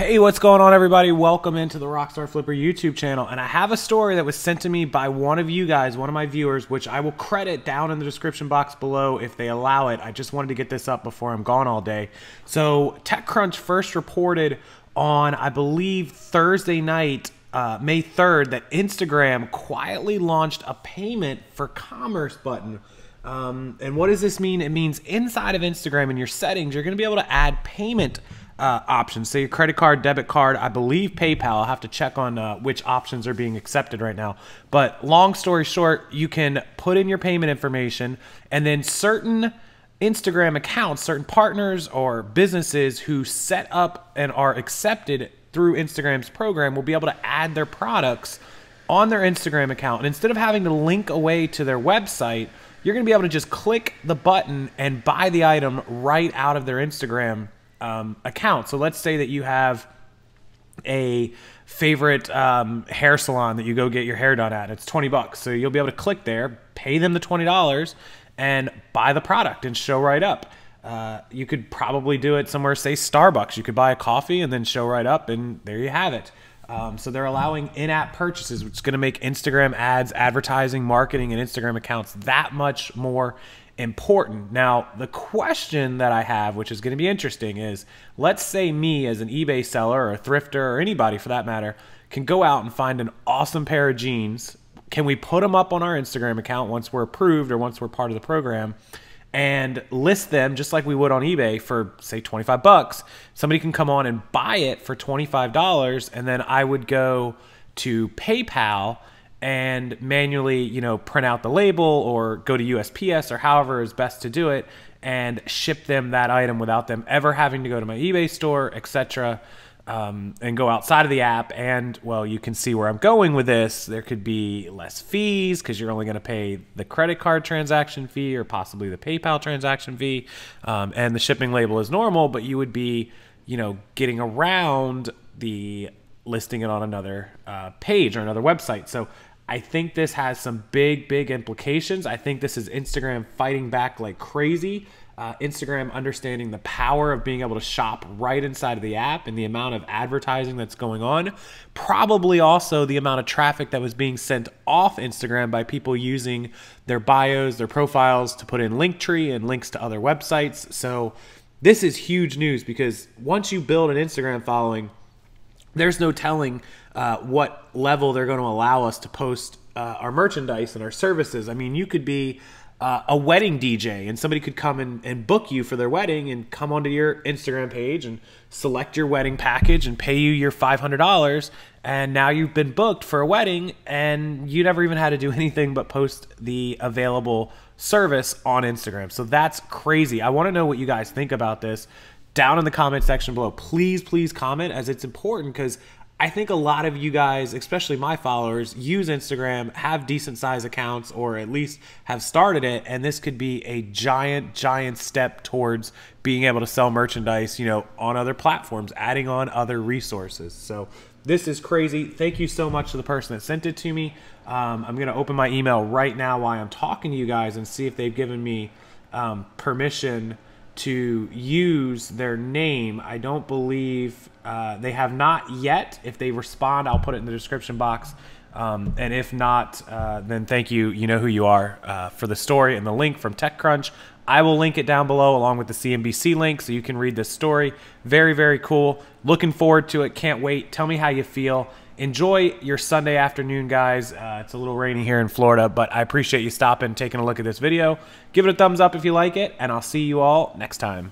Hey, what's going on, everybody? Welcome into the Rockstarflipper YouTube channel. And I have a story that was sent to me by one of you guys, one of my viewers, which I will credit down in the description box below if they allow it. I just wanted to get this up before I'm gone all day. So TechCrunch first reported on, I believe, Thursday night, May 3rd, that Instagram quietly launched a payment for commerce button. And what does this mean? It means inside of Instagram in your settings, you're going to be able to add payment options. So your credit card, debit card, I believe PayPal. I'll have to check on which options are being accepted right now. But long story short, you can put in your payment information, and then certain Instagram accounts, certain partners or businesses who set up and are accepted through Instagram's program will be able to add their products on their Instagram account. And instead of having to link away to their website, you're going to be able to just click the button and buy the item right out of their Instagram account. So let's say that you have a favorite hair salon that you go get your hair done at. It's 20 bucks. So you'll be able to click there, pay them the $20 and buy the product and show right up. You could probably do it somewhere, say Starbucks. You could buy a coffee and then show right up, and there you have it. So they're allowing in-app purchases, which is going to make Instagram ads, advertising, marketing, and Instagram accounts that much more important. Now, the question that I have, which is going to be interesting, is let's say me as an eBay seller or a thrifter or anybody for that matter can go out and find an awesome pair of jeans. Can we put them up on our Instagram account once we're approved or once we're part of the program and list them just like we would on eBay for, say, 25 bucks? Somebody can come on and buy it for $25, and then I would go to PayPal and manually, print out the label or go to USPS or however is best to do it and ship them that item without them ever having to go to my eBay store, etc., and go outside of the app. And, well, you can see where I'm going with this. There could be less fees because you're only going to pay the credit card transaction fee or possibly the PayPal transaction fee. And the shipping label is normal, but you would be, getting around the listing it on another page or another website. So I think this has some big implications. I think this is Instagram fighting back like crazy. Instagram understanding the power of being able to shop right inside of the app and the amount of advertising that's going on. Probably also the amount of traffic that was being sent off Instagram by people using their bios, their profiles to put in Linktree and links to other websites. So this is huge news because once you build an Instagram following, there's no telling what level they're going to allow us to post our merchandise and our services. I mean, you could be a wedding DJ and somebody could come and book you for their wedding and come onto your Instagram page and select your wedding package and pay you your $500. And now you've been booked for a wedding and you never even had to do anything but post the available service on Instagram. So that's crazy. I want to know what you guys think about this down in the comment section below. Please comment, as it's important because I think a lot of you guys, especially my followers, use Instagram, have decent size accounts, or at least have started it, and this could be a giant step towards being able to sell merchandise, on other platforms, adding on other resources. So this is crazy. Thank you so much to the person that sent it to me. I'm going to open my email right now while I'm talking to you guys and see if they've given me permission to use their name. I don't believe they have not yet. If they respond, I'll put it in the description box. And if not, then thank you. You know who you are for the story and the link from TechCrunch. I will link it down below along with the CNBC link so you can read this story. Very cool. Looking forward to it. Can't wait. Tell me how you feel. Enjoy your Sunday afternoon, guys. It's a little rainy here in Florida, but I appreciate you stopping, taking a look at this video. Give it a thumbs up if you like it, and I'll see you all next time.